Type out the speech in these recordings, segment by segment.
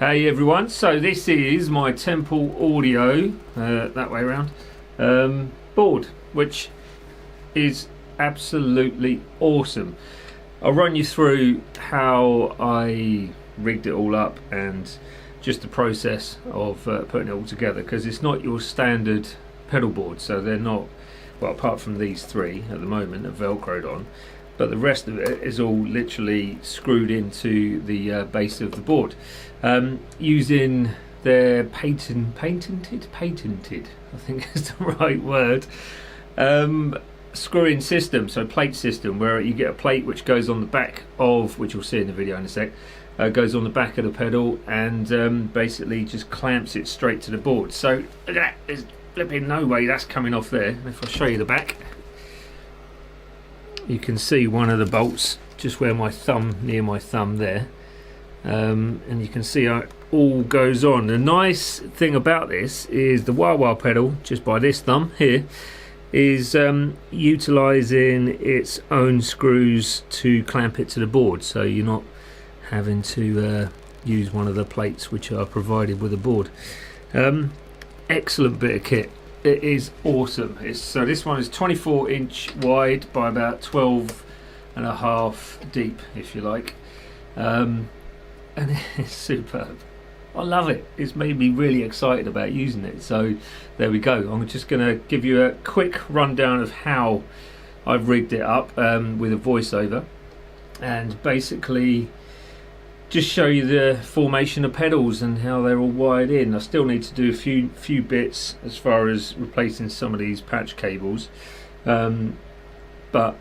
Hey everyone, so this is my Temple Audio, that way around, board, which is absolutely awesome. I'll run you through how I rigged it all up and just the process of putting it all together, because it's not your standard pedal board, so they're not, well, apart from these three at the moment are velcroed on, but the rest of it is all literally screwed into the base of the board, using their patented, I think is the right word, screw-in system, so plate system, where you get a plate which goes on the back of, which you'll see in the video in a sec, goes on the back of the pedal and basically just clamps it straight to the board. So look at that, there's flipping no way that's coming off there. If I show you the back, you can see one of the bolts just where my thumb, near my thumb there, and you can see how it all goes on. The nice thing about this is the wah pedal, just by this thumb here, is utilising its own screws to clamp it to the board, so you're not having to use one of the plates which are provided with the board. Excellent bit of kit. It is awesome. So this one is 24-inch wide by about 12.5 deep, if you like, and it's superb. I love it. It's made me really excited about using it. So there we go. I'm just going to give you a quick rundown of how I've rigged it up with a voiceover, and basically just show you the formation of pedals and how they're all wired in. I still need to do a few bits as far as replacing some of these patch cables, but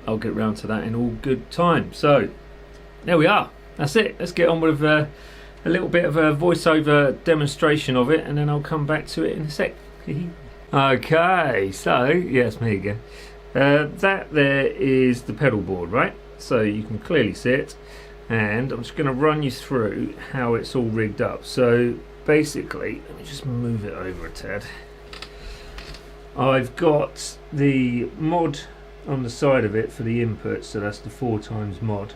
I'll get round to that in all good time. So there we are. That's it. Let's get on with a little bit of a voiceover demonstration of it, and then I'll come back to it in a sec. Okay, so yes, me again. That there is the pedal board, right? So you can clearly see it, and I'm just going to run you through how it's all rigged up. So basically, let me just move it over a tad. I've got the mod on the side of it for the input, so that's the 4x mod,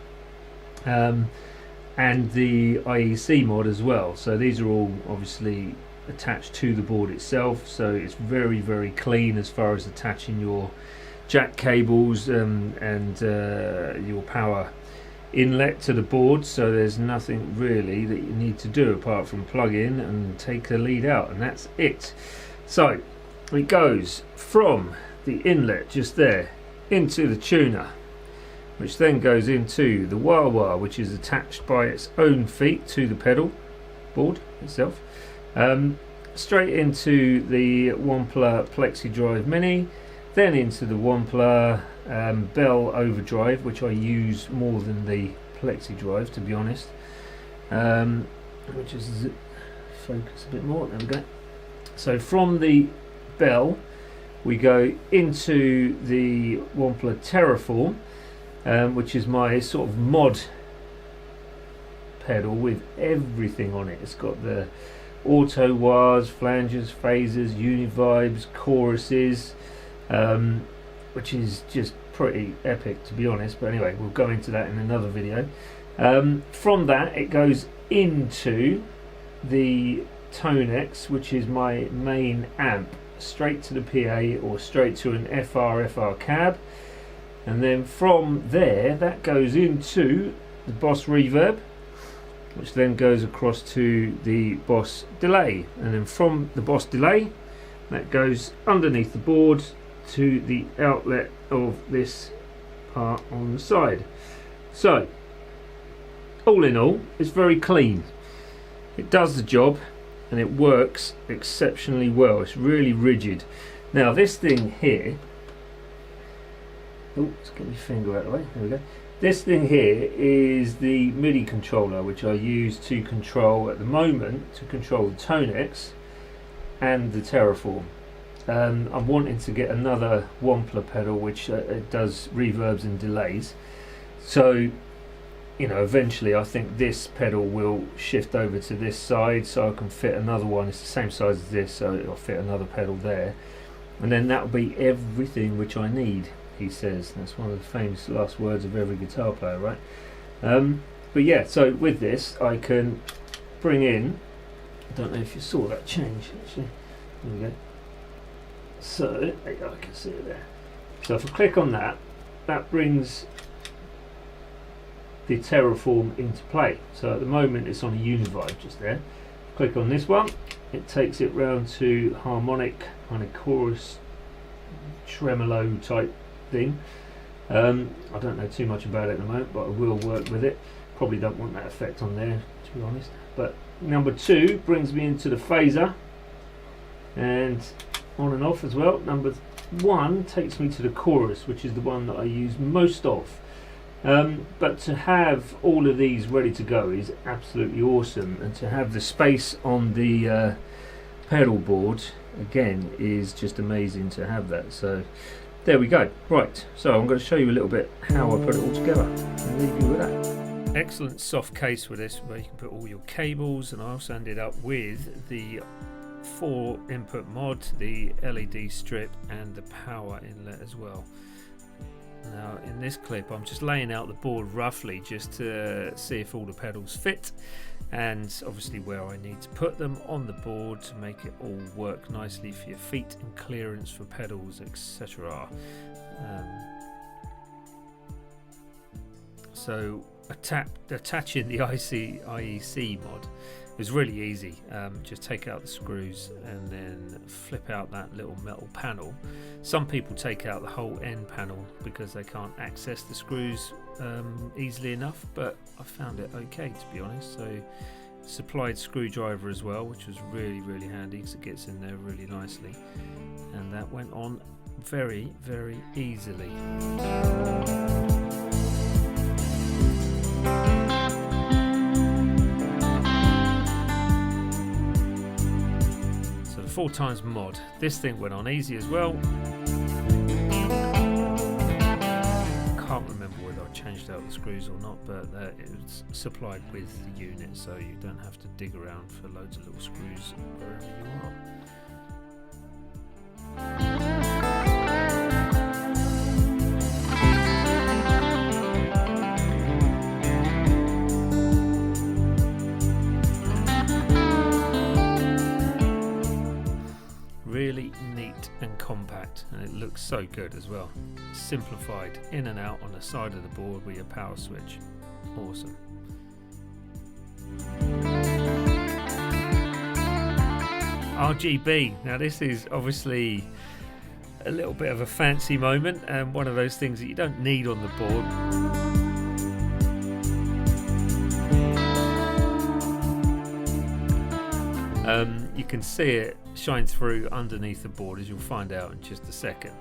and the IEC mod as well. So these are all obviously attached to the board itself, so it's very clean as far as attaching your jack cables and your power inlet to the board. So there's nothing really that you need to do apart from plug in and take the lead out, and that's it. So it goes from the inlet just there into the tuner, which then goes into the wah, which is attached by its own feet to the pedal board itself, straight into the Wampler Plexi drive mini, then into the Wampler Bell overdrive, which I use more than the Plexi drive, to be honest, which is focus a bit more. There we go. So from the Bell we go into the Wampler Terraform, which is my sort of mod pedal with everything on it. It's got the auto wahs, flanges, phasers, univibes, choruses, which is just pretty epic, to be honest, but anyway, we'll go into that in another video. From that it goes into the Tonex, which is my main amp, straight to the PA or straight to an FR cab, and then from there that goes into the Boss reverb, which then goes across to the Boss delay, and then from the Boss delay that goes underneath the board to the outlet of this part on the side. So all in all, it's very clean. It does the job and it works exceptionally well. It's really rigid. Now this thing here, oh, let's get my finger out of the way, there we go. This thing here is the MIDI controller, which I use to control, at the moment, to control the Tonex and the Terraform. I'm wanting to get another Wampler pedal which does reverbs and delays, so you know, eventually I think this pedal will shift over to this side so I can fit another one. It's the same size as this, so it'll fit another pedal there, and then that'll be everything which I need, he says. That's one of the famous last words of every guitar player, right? But yeah, so with this I can bring in, I don't know if you saw that change actually, there we go. So there you go, I can see it there. So if I click on that, that brings the Terraform into play. So at the moment it's on a Univibe just there. Click on this one, it takes it round to harmonic kind of chorus tremolo type thing. I don't know too much about it at the moment, but I will work with it. Probably don't want that effect on there, to be honest. But number 2 brings me into the phaser, and on and off as well. Number 1 takes me to the chorus, which is the one that I use most of. But to have all of these ready to go is absolutely awesome, and to have the space on the pedal board again is just amazing to have that. So there we go. Right, so I'm going to show you a little bit how I put it all together and leave you with that. Excellent soft case with this, where you can put all your cables, and I also ended up with the 4 input mod, the LED strip and the power inlet as well. Now in this clip I'm just laying out the board roughly just to see if all the pedals fit, and obviously where I need to put them on the board to make it all work nicely for your feet and clearance for pedals, etc. So attaching the IEC mod is really easy. Just take out the screws and then flip out that little metal panel. Some people take out the whole end panel because they can't access the screws easily enough, but I found it okay, to be honest. So supplied screwdriver as well, which was really handy because it gets in there really nicely, and that went on very easily. So the 4x mod, this thing went on easy as well. Can't remember whether I changed out the screws or not, but it's supplied with the unit, so you don't have to dig around for loads of little screws wherever you are. Really neat and compact, and it looks so good as well. Simplified in and out on the side of the board with your power switch. Awesome. RGB. Now this is obviously a little bit of a fancy moment, and one of those things that you don't need on the board. You can see it shine through underneath the board, as you'll find out in just a second.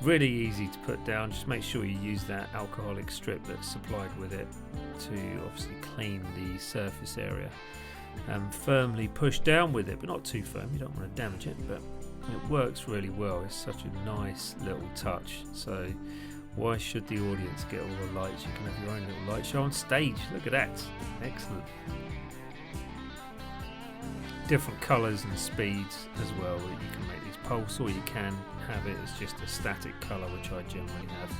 Really easy to put down. Just make sure you use that alcoholic strip that's supplied with it to obviously clean the surface area. Firmly push down with it, but not too firm, you don't want to damage it, but it works really well. It's such a nice little touch, so why should the audience get all the lights? You can have your own little light show on stage. Look at that, excellent. Different colours and speeds as well. You can make these pulse, or you can have it as just a static colour, which I generally have.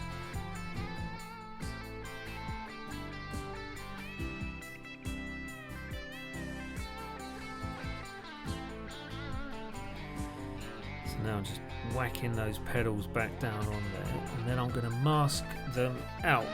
So now I'm just whacking those pedals back down on there, and then I'm going to mask them out.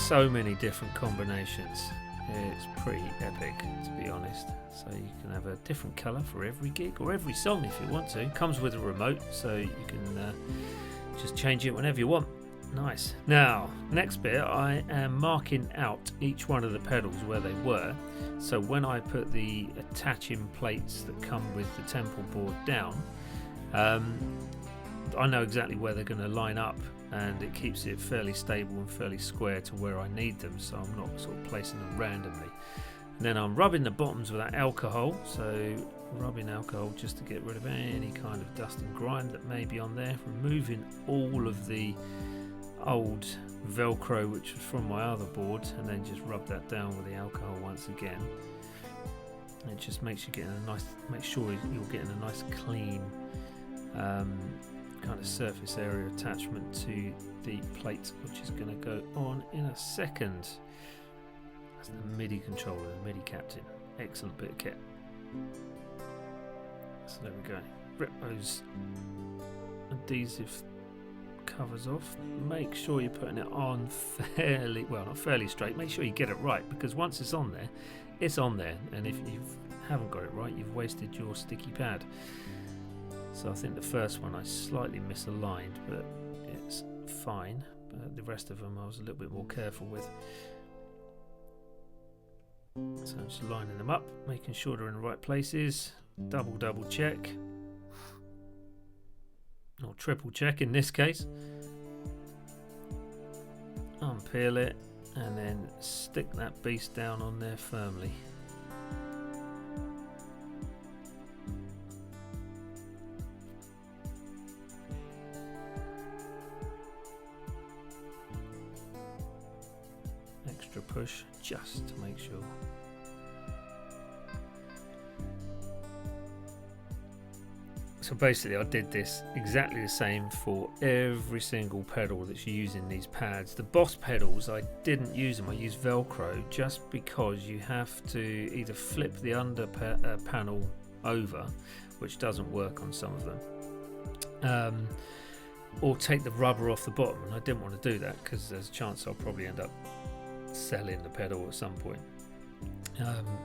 So many different combinations. It's pretty epic, to be honest. So you can have a different colour for every gig or every song if you want to. It comes with a remote, so you can just change it whenever you want. Nice. Now, next bit, I am marking out each one of the pedals where they were. So when I put the attaching plates that come with the temple board down, I know exactly where they're going to line up, and it keeps it fairly stable and fairly square to where I need them, so I'm not sort of placing them randomly. And then I'm rubbing the bottoms with that alcohol, so rubbing alcohol just to get rid of any kind of dust and grime that may be on there, removing all of the old Velcro which was from my other board, and then just rub that down with the alcohol once again. It just makes you get a nice, make sure you're getting a nice clean kind of surface area attachment to the plate, which is going to go on in a second. That's the MIDI controller, the MIDI captain. Excellent bit of kit. So there we go. Rip those adhesive covers off. Make sure you're putting it on fairly, well, not fairly straight. Make sure you get it right, because once it's on there, it's on there, and if you haven't got it right, you've wasted your sticky pad. So I think the first one I slightly misaligned, but it's fine. But the rest of them I was a little bit more careful with. So I'm just lining them up, making sure they're in the right places. Double check, or triple check in this case. Unpeel it and then stick that beast down on there firmly. Extra push just to make sure. So basically I did this exactly the same for every single pedal that's using these pads. The Boss pedals, I didn't use them, I used Velcro, just because you have to either flip the under panel over, which doesn't work on some of them, or take the rubber off the bottom, and I didn't want to do that because there's a chance I'll probably end up selling the pedal at some point.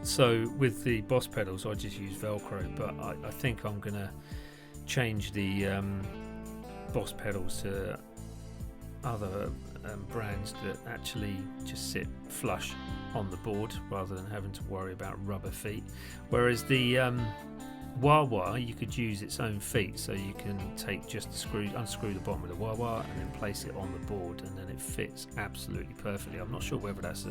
So with the Boss pedals I just use Velcro, but I think I'm going to change the Boss pedals to other brands that actually just sit flush on the board rather than having to worry about rubber feet, whereas the wah-wah, you could use its own feet, so you can take just the screw, unscrew the bottom of the wah-wah and then place it on the board, and then it fits absolutely perfectly. I'm not sure whether that's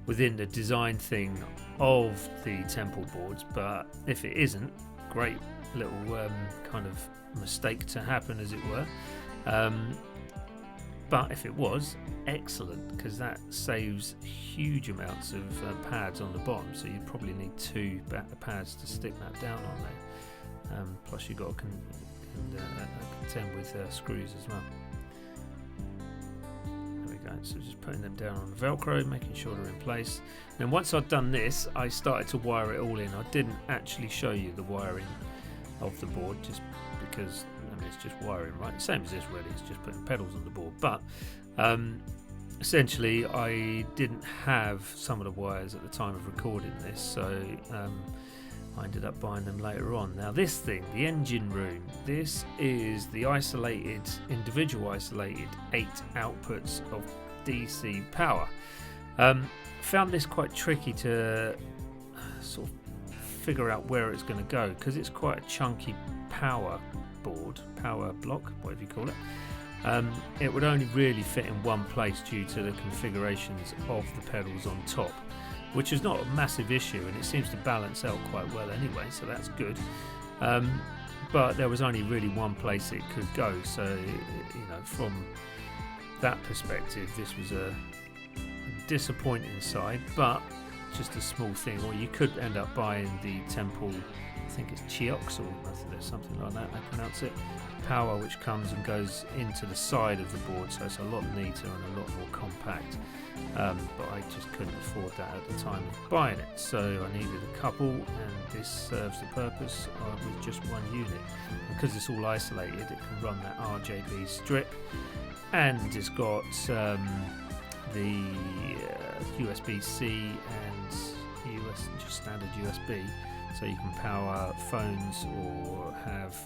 within the design thing of the Temple boards, but if it isn't, great little kind of mistake to happen, as it were. But if it was, excellent, because that saves huge amounts of pads on the bottom, so you'd probably need two pads to stick that down on there. Plus you've got to contend with screws as well. So just putting them down on the Velcro, making sure they're in place. Then once I'd done this, I started to wire it all in. I didn't actually show you the wiring of the board, just because I mean it's just wiring, right? Same as this really, it's just putting pedals on the board. But essentially I didn't have some of the wires at the time of recording this, so I ended up buying them later on. Now this thing, the engine room, this is the individual isolated 8 outputs of DC power. Found this quite tricky to sort of figure out where it's going to go, because it's quite a chunky power block, whatever you call it. It would only really fit in one place due to the configurations of the pedals on top, which is not a massive issue, and it seems to balance out quite well anyway, so that's good. But there was only really one place it could go, so you know, from that perspective this was a disappointing side, but just a small thing. Or you could end up buying the Temple, I think it's Chiox, or there's something like that they pronounce it, power, which comes and goes into the side of the board, so it's a lot neater and a lot more compact. But I just couldn't afford that at the time of buying it, so I needed a couple, and this serves the purpose with just one unit. Because it's all isolated, it can run that RJB strip, and it's got the USB-C and just standard USB, so you can power phones or have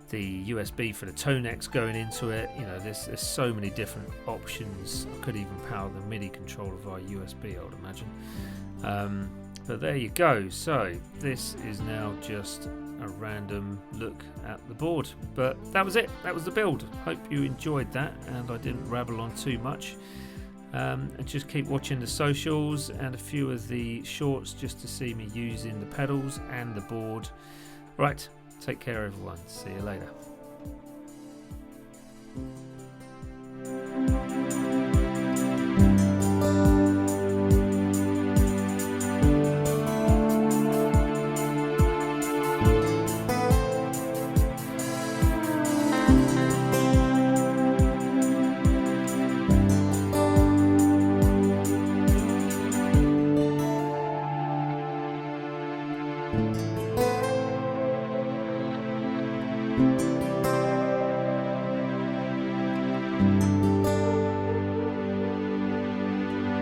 the USB for the Tonex going into it. You know, there's so many different options. I could even power the MIDI controller via USB, I would imagine. But there you go. So this is now just a random look at the board, but that was it. That was the build. Hope you enjoyed that and I didn't rabble on too much. And just keep watching the socials and a few of the shorts just to see me using the pedals and the board. Right, take care everyone, see you later.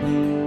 you.